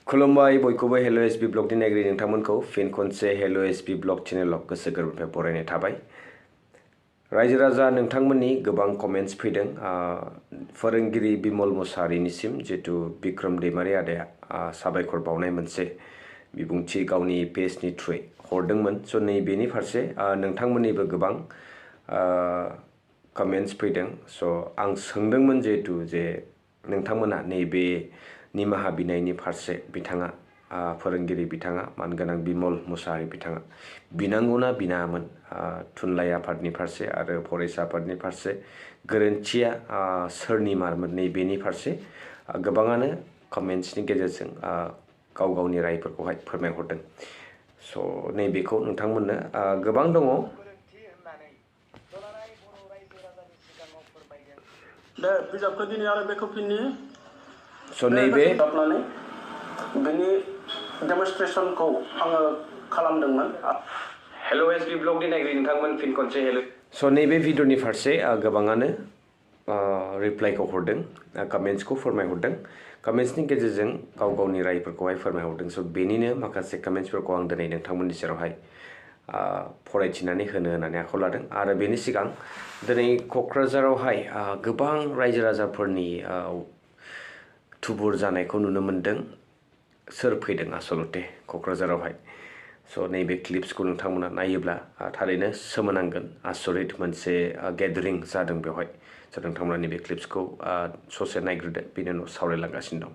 खुलुमबाय बयखौबो HelloSbvlog नि नायगिरि नोंथांमोनखौ फिन खनसे HelloSbvlog चेनेलाव गोसो गोरबोनिफ्राय बरायनाय थाबाय। रायजो राजा नोंथांमोननि गोबां कमेन्ट्स फैदों फोरोंगिरि बिमल मुसाहारिनिसिम जितु BikramDaimary आदाया साबायखर बावनाय मोनसे बिबुंथि गावनि पेजनि थ्रुयै हरदोंमोन। स' नैबेनि फारसे नोंथांमोननिबो गोबां कमेन्ट्स फैदों। स' आं सोंदोंमोन जिहेतु जे नोंथांमोना नैबे निमाहा बिनायनि फारसे बिथाङा फोरोंगिरि बिथाङा मानगोनां बिमल मुसाहारि बिथाङा बिनांगौना बिनाङामोन थुनलाइ आफादनि फारसे आरो फरायसा आफादनि फारसे गोरोन्थिया सोरनि मारमोन नैबेनि फारसे गोबाङानो कमेन्ट्सनि गेजेरजों गाव गावनि रायफोरखौहाय फोरमायहरदों। स' नैबेखौ नोंथांमोननो गोबां दङ। दे बिजाबखौ दिनै आरो बेखौ फिननि स' नैबे बेनि डेमनस्ट्रेशनखौ आङो खालामदोंमोन। HelloSbvlog नि नायगिरि नोंथांमोन फिन खनसे स' नैबे भिडिअनि फारसे गोबाङानो रिप्लाइखौ हरदों कमेन्ट्सखौ फोरमायहरदों। कमेन्ट्सनि गेजेरजों गाव गावनि रायफोरखौहाय फोरमायहरदों। स' बेनिनो माखासे कमेन्ट्सफोरखौ आं दिनै नोंथांमोननि सेरावहाय फरायथिनानै होननानै आखायाव लादों। आरो बेनि सिगां दिनै क'क्राझारावहाय गोबां रायजो राजाफोरनि थुबुर जानायखौ नुनो मोनदों। सोर फैदों आसलते क'क्राझारावहाय स' नैबे क्लिप्सखौ नोंथांमोना नायोब्ला थारैनो सोमोनांगोन आसरित मोनसे गेदारिं जादों बेवहाय। स' नोंथांमोना नैबे क्लिप्सखौ ससे नायग्रोदो बेनि उनाव सावरायलांगासिनो दं।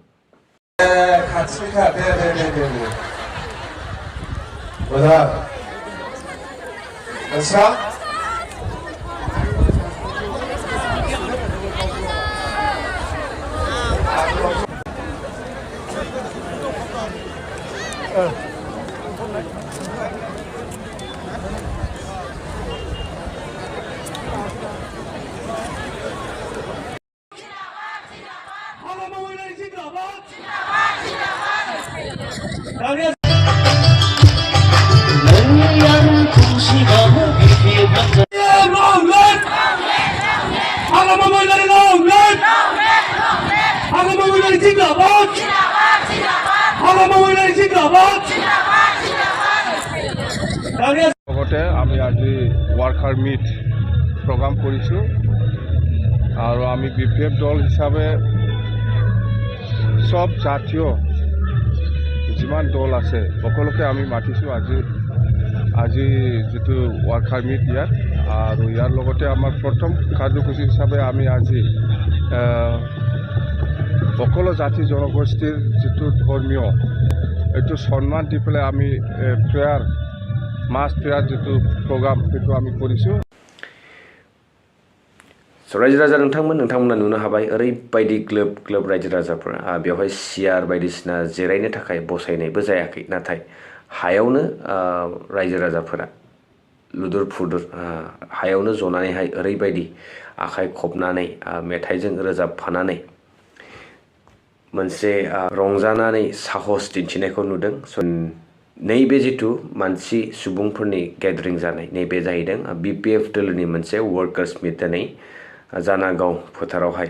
আমি আজি ওয়ার্কার মিট প্রোগ্রাম কৰিছো আৰু আমি বিপিএফ দল হিচাপে সব জাতীয় যিমান দল আছে সকলোকে আমি মাতিছো আজি যেটো ওয়ার্কার মিট ইয়াত আৰু ইয়াৰ লগতে আমাৰ প্ৰথম কাৰ্যসূচী হিচাপে আমি আজি সকলো জাতি জনগোষ্ঠীৰ যেটো ধৰ্মীয় এইটো সন্মান দি পেলাই আমি প্ৰেয়াৰ मास प्रेयार जितु प्रग्राम बेखौ आमी करिसु। रायजो राजा नोंथांमोना नुनो हाबाय ओरैबायदि ग्लोब ग्लोब रायजो राजाफोर बेवहाय सियार बायदिसिना जिरायनो थाखाय बसायनायबो जायाखै नाथाय हायावनो रायजो राजाफोरा लुदुर फुदुर हायावनो जनानैहाय ओरैबायदि आखाइ खबनानै मेथाइजों रोजाबफानानै मोनसे रंजानानै साहस दिन्थिनायखौ नुदों। नैबे जितु मानसि सुबुंफोरनि गेदारिं जानाय नैबे जाहैदों बिपिएफ दलनि मोनसे वर्कार्स मिट दिनै जानागाव फोथारावहाय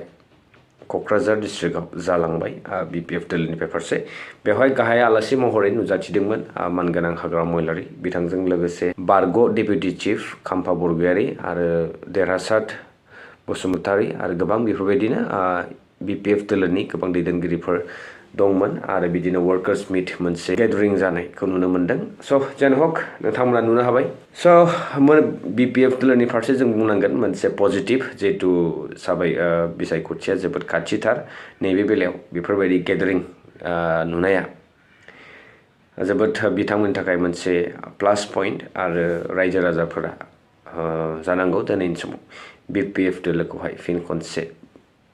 क'क्राझार डिस्ट्रिक्टआव जालांबाय बिपिएफ दलनिफ्राय फारसे बेवहाय गाहाय आलासि महरै नुजाथिदोंमोन मानगोनां हाग्रा महिलारि बिथांजों लोगोसे बारग' डेपुटि चिफ खाम्फा बरगयारि आरो देरहासार बसुमतारी आरो गोबां बेफोरबायदिनो बिपिएफ दलनि गोबां दैदेनगिरिफोर दंमोन आरो बिदिनो वर्कार्स मिट मोनसे गेदारिं जानायखौ नुनो मोनदों। स' जेन हक नोंथांमोना नुनो हाबाय। स' बिपिएफ दलनि फारसे जों बुंनांगोन मोनसे पजिटिभ जिहेतु बिसायख'थिया जोबोद खाथिथार नैबे बेलायाव बेफोरबायदि गेदारिं नुनाया जोबोद बिथांमोननि थाखाय मोनसे प्लास पइन्ट आरो रायजो राजाफोरा जानांगौ दिनैनि समाव बिपिएफ दलखौहाय फिन खनसे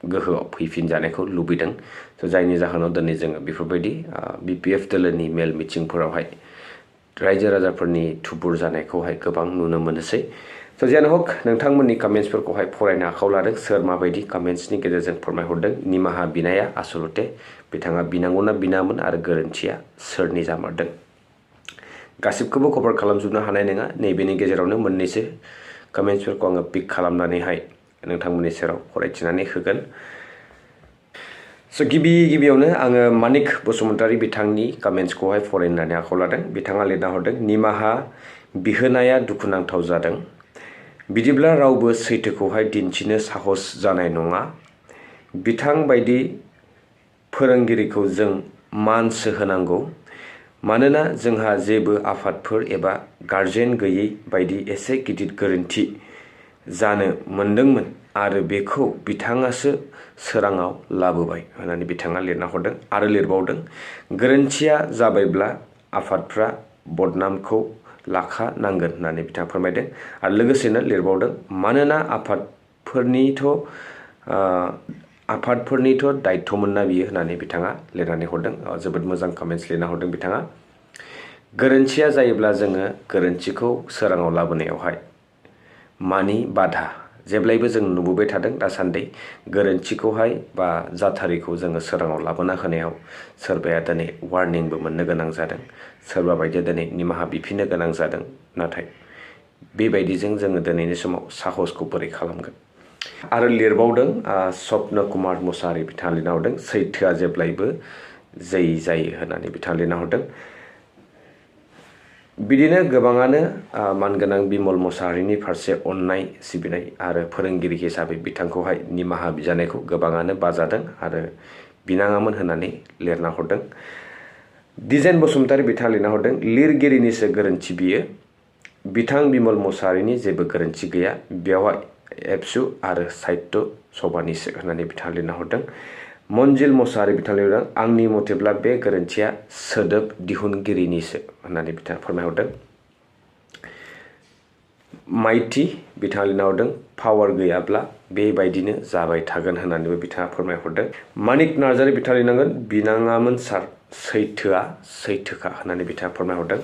गोहोआव फैफिनजानायखौ लुबैदों। स' जायनि जाहोनाव दिनै जोङो बेफोरबायदि बिपिएफ दलनि मेल मिटिंफोरावहाय रायजो राजाफोरनि थुबुर जानायखौहाय गोबां नुनो मोनोसै। स' जेन हक नोंथांमोननि कमेन्ट्सफोरखौहाय फरायनो आखायाव लादों सोर माबायदि कमेन्ट्सनि गेजेरजों फोरमायहरदों निमाहा बिनाया आसलते बिथाङा बिनांगौना बिनामोन आरो गोरोन्थिया सोरनि जामारदों गासिबखौबो कभार खालामजोबनो हानाय नङा। नैबेनि गेजेरावनो मोननैसो कमेन्ट्सफोरखौ आङो पिक खालामनानैहाय नोंथांमोननि सेराव फरायथिनानै होगोन। स' गिबियावनो आङो मानिक बसुमतारी बिथांनि कमेन्ट्सखौहाय फरायनानै आखायाव लादों। बिथाङा लिरना हरदों, निमाहा बिहोनाया दुखुनांथाव जादों। बिदिब्ला रावबो सैथोखौहाय दिन्थिनो साहस जानाय नङा। बिथां बायदि फोरोंगिरिखौ जों मानसो होनांगौ। मानोना जोंहा जेबो आफादफोर एबा गार्जेन गैयै बायदि एसे गिदिर गोरोन्थि जानो मोनदोंमोन आरो बेखौ बिथाङासो सोराङाव लाबोबाय होननानै बिथाङा लिरना हरदों आरो लिरबावदों, गोरोन्थिया जाबायब्ला आफादफ्रा बदनामखौ लाखानांगोन होननानै बिथाङा फोरमायदों आरो लोगोसेनो लिरबावदों, मानोना आफादफोरनिथ' दायथ'मोन ना बियो होननानै बिथाङा लिरनानै हरदों। जोबोद मोजां कमेन्ट्स लिरना हरदों बिथाङा। गोरोन्थिया जायोब्ला जोङो गोरोन्थिखौ सोराङाव लाबोनायावहाय मानि बाधा जेब्लायबो जों नुबोबाय थादों दासान्दि गोरोन्थिखौहाय बा जाथारिखौ जोङो सोराङाव लाबोना होनायाव सोरबाया दिनै वार्निंबो मोननो गोनां जादों, सोरबा बायदिया दिनै निमाहा बिफिननो गोनां जादों। नाथाय बेबायदिजों जोङो दिनैनि समाव साहसखौ बोरै खालामगोन? आरो लिरबावदों स्वप्न कुमार मुसाहारि बिथाङा लिरना हरदों, सैथोआ जेब्लायबो जै जायो होननानै बिथाङा लिरना हरदों। बिदिनो गोबाङानो मानगोनां बिमल मुसाहारिनि फारसे अननाय सिबिनाय आरो फोरोंगिरि हिसाबै बिथांखौहाय निमाहा बिजानायखौ गोबाङानो बाजादों आरो बिनाङामोन होननानै लिरना हरदों। दिजेन बसुमतारी बिथाङा लिरना हरदों, लिरगिरिनिसो गोरोन्थि बियो, बिथां बिमल मुसाहारिनि जेबो गोरोन्थि गैया, बेवहाय एबसु आरो साहित्य सभानिसो होननानै बिथाङा लिरना हरदों। मनजिल मुसाहारि बिथाङा लिरदों, आंनि मथेब्ला बे गोरोन्थिया सोदोब दिहुनगिरिनिसो होननानै बिथाङा फोरमायहरदों। माइथि बिथाङा लिरना हरदों, पावार गैयाब्ला बेबायदिनो जाबाय थागोन होननानैबो बिथाङा फोरमायहरदों। मानिक नार्जारी बिथाङा लिरनांगोन, बिनाङामोन सार, सैथोआ सैथोखा होननानै बिथाङा फोरमायहरदों।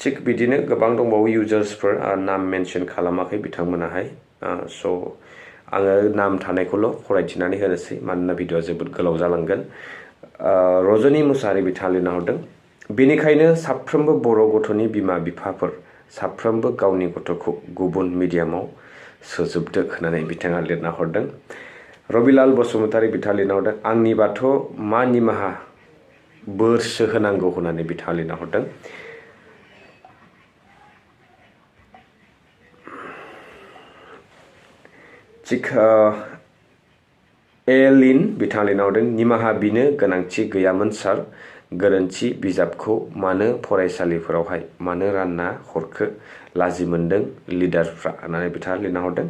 थिग बिदिनो गोबां दंबावो इउजार्सफोर नाम मेनसन खालामाखै बिथांमोनाहाय। स' आङो नाम थानायखौल' फरायथिनानै होनोसै मानोना भिडिअआ जोबोद गोलाव जालांगोन। रजनी मुसाहारि बिथाङा लिरना हरदों, बेनिखायनो साफ्रोमबो बर' गथ'नि बिमा बिफाफोर साफ्रोमबो गावनि गथ'खौ गुबुन मिडियामाव सोजोबदो होननानै बिथाङा लिरना हरदों। रबिलाल बसुमतारी बिथाङा लिरना हरदों, आंनिबाथ' मा निमाहा बोरसो होनांगौ होननानै बिथाङा लिरना हरदों। थिग एलिन बिथाङा लिरना हरदों, निमाहा बिनो गोनांथि गैयामोन सार, गोरोन्थि बिजाबखौ मानो फरायसालिफोरावहाय मानो रानना हरखो लाजि मोनदों लिडारफ्रा होननानै बिथाङा लिरना हरदों।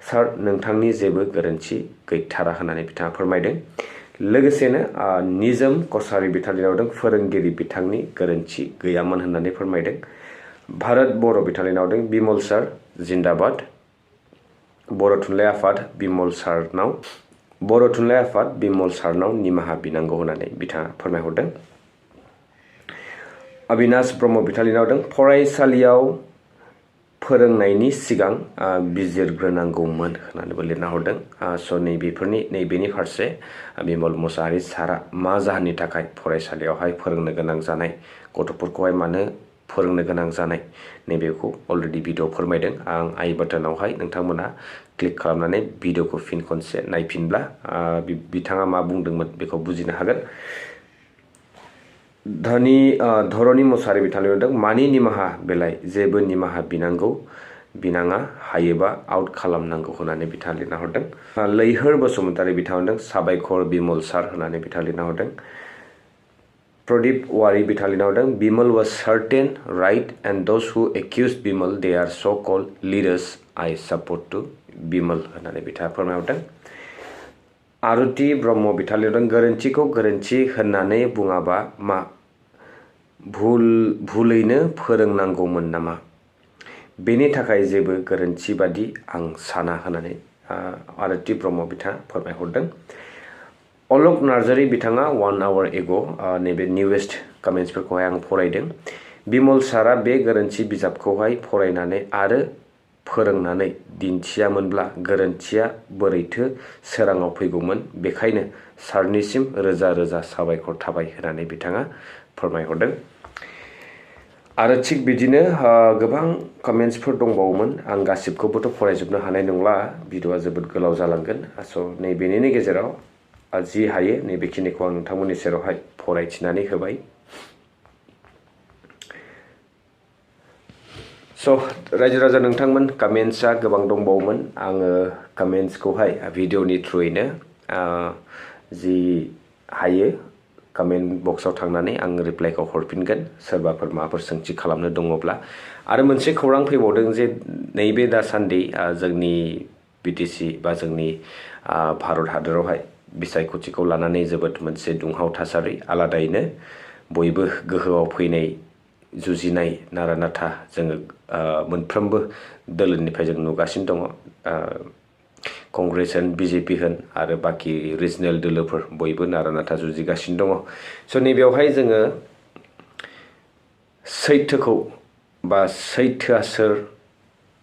सार नोंथांनि जेबो गोरोन्थि गैथारा होननानै बिथाङा फोरमायदों। लोगोसेनो निजोम कसारी बिथाङा लिरना हरदों, फोरोंगिरि बिथांनि गोरोन्थि गैयामोन होननानै फोरमायदों। भारत बर' बिथाङा लिरना हरदों, बिमल सार जिन्दाबाद, बर' थुनलाइ आफाद बिमल सारनाव निमाहा बिनांगौ होननानै बिथाङा फोरमायहरदों। अबिनाश ब्रह्म बिथाङा लिरना हरदों, फरायसालियाव फोरोंनायनि सिगां बिजिरग्रोनांगौमोन होननानैबो लिरना हरदों। स' नैबेनि फारसे बिमल मुसाहारि सारा मा जाहोननि थाखाय फरायसालियावहाय फोरोंनो गोनां जानाय गथ'फोरखौहाय मानो फोरोंनो गोनां जानाय नैबेखौ अलरेडि भिडिअ फोरमायदों। आं आई बाटनावहाय नोंथांमोना क्लिक खालामनानै भिडिअखौ फिन खनसे नायफिनब्ला बिथाङा मा बुंदोंमोन बेखौ बुजिनो हागोन। धरणी मुसाहारि बिथाङा लिरदों, मानि निमाहा बेलाय जेबो निमाहा बिनाङा हायोबा आउट खालामनांगौ होननानै बिथाङा लिरना हरदों। लैहोर बसुमतारी बिथाङा हरदों, साबायखर बिमल सार होननानै बिथाङा लिरना हरदों। प्रदीप वारी बिथाङा लिरना हरदों, Bimal was certain right and those who accused Bimal they are so called leaders I support to Bimal होननानै बिथाङा फोरमायहरदों। आरुति ब्रह्म बिथाङा लिरदों, गोरोन्थिखौ गोरोन्थि होननानै बुङाबा मा भुलैनो फोरोंनांगौमोन नामा? बेनि थाखाय जेबो गोरोन्थि बादि आं साना होननानै आरुति ब्रह्म बिथाङा फोरमायहरदों। अलक नार्जारी बिथाङा 1 आवर एग' नैबे निउएस्ट कमेन्ट्सफोरखौहाय आं फरायदों। बिमल सारा बे गोरोन्थि बिजाबखौहाय फरायनानै आरो फोरोंनानै दिन्थियामोनब्ला गोरोन्थिया बोरैथो सोराङाव फैगौमोन, बेखायनो सारनिसिम रोजा रोजा साबायखर थाबाय होननानै बिथाङा फोरमायहरदों। आरो थिग बिदिनो गोबां कमेन्ट्सफोर दंबावोमोन, आं गासिबखौबोथ' फरायजोबनो हानाय नंला, भिडिअआ जोबोद गोलाव जालांगोन। स' नैबेनिनो गेजेराव जि हायो नैबेखिनिखौ आं नोंथांमोननि सेरावहाय फरायथिनानै होबाय। रायजो राजा नोंथांमोन कमेन्ट्सआ गोबां दंबावोमोन। आङो कमेन्ट्सखौहाय भिडिअनि थ्रुयैनो जि हायो कमेन्ट बक्सआव थांनानै आं रिप्लाइखौ हरफिनगोन सोरबाफोर माबाफोर सोंथि खालामनो दङब्ला। आरो मोनसे खौरां फैबावदों जे नैबे दासान्दि जोंनि बिटिसि बा जोंनि भारत हादरावहाय बिसायख'थिखौ लानानै जोबोद मोनसे दुंहाव थासारि, आलादायैनो बयबो गोहोआव फैनाय जुजिनाय नारा नाथा जोङो मोनफ्रोमबो दोलोनिफ्राय जों नुगासिनो दङ। कंग्रेस होन बिजेपि होन आरो बाखि रिजनेल दोलोफोर बयबो नारा नाथा जुजिगासिनो दङ। नैबेयावहाय जोङो सैथोखौ बा सैथोआ सोर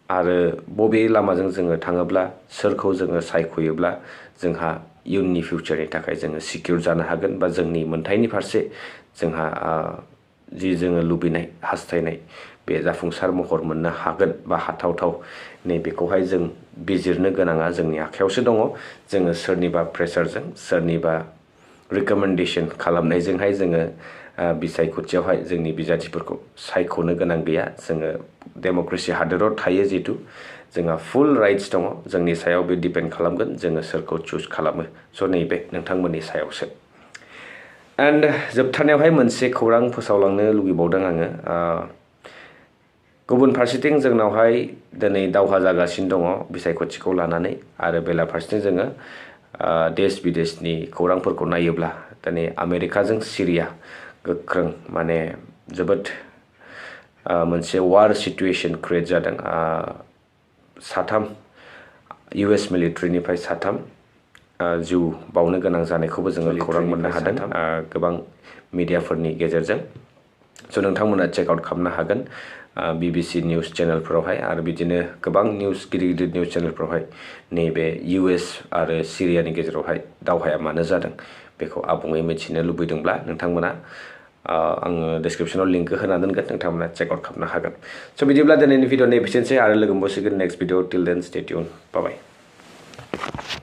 आरो बबे लामाजों जोङो थाङोब्ला सोरखौ जोङो सायख'योब्ला जोंहा इयुननि फिउचारनि थाखाय जोङो सिकिउर जानो हागोन बा जोंनि मोन्थाइनि फारसे जोंहा जि जोङो लुबैनाय हास्थायनाय बे जाफुंसार महर मोननो हागोन बा हाथावथाव नैबेखौहाय जों बिजिरनो गोनाङा जोंनि आखायावसो दङ। जोङो सोरनिबा प्रेसारजों सोरनिबा रिकमेन्डेसन खालामनायजोंहाय जोङो बिसायख'थियावहाय जोंनि बिजाथिफोरखौ सायख'नो गोनां गैया। जोङो डेम'क्रेसि हादोराव थायो जिहेतु जोंहा फुल राइट्स दङ। जोंनि सायाव बे डिपेन्ड खालामगोन जोङो सोरखौ चुज खालामो। नैबे नोंथांमोननि सायावसो। एन्ड जोबथारनायावहाय मोनसे खौरां फोसावलांनो लुगैबावदों आङो। गुबुन फारसेथिं जोंनावहाय दिनै दावहा जागासिनो दङ बिसायख'थिखौ लानानै आरो बेलाफारसेथिं जोङो देश बिदेशनि खौरांफोरखौ नायोब्ला दिनै आमेरिकाजों सिरिया गोख्रों माने जोबोद मोनसे वार सिटुएसन क्रिएट जादों। 3 US मिलिटारिनिफ्राय 3 जिउ बावनो गोनां जानायखौबो जोङो खौरां मोननो हादों गोबां मिडियाफोरनि गेजेरजों। नोंथांमोना चेक आउट खालामनो हागोन BBC निउज चेनेलफोरावहाय आरो बिदिनो गोबां गिदिर गिदिर निउज चेनेलफोरावहाय नैबे US आरो सिरियानि गेजेरावहाय दावहाया मानो जादों बेखौ आबुङै मिथिनो लुबैदोंब्ला नोंथांमोना आङो डिसक्रिप्शनाव लिंक होना दोनगोन, नोंथांमोना चेक आउट खालामनो हागोन। बिदिब्ला दिनैनि भिडिअ' नैबेसिनोसै आरो लोगो मोनसिगोन नेक्स्ट भिडिअ। टिल देन स्टे टिउन। बाय बाय।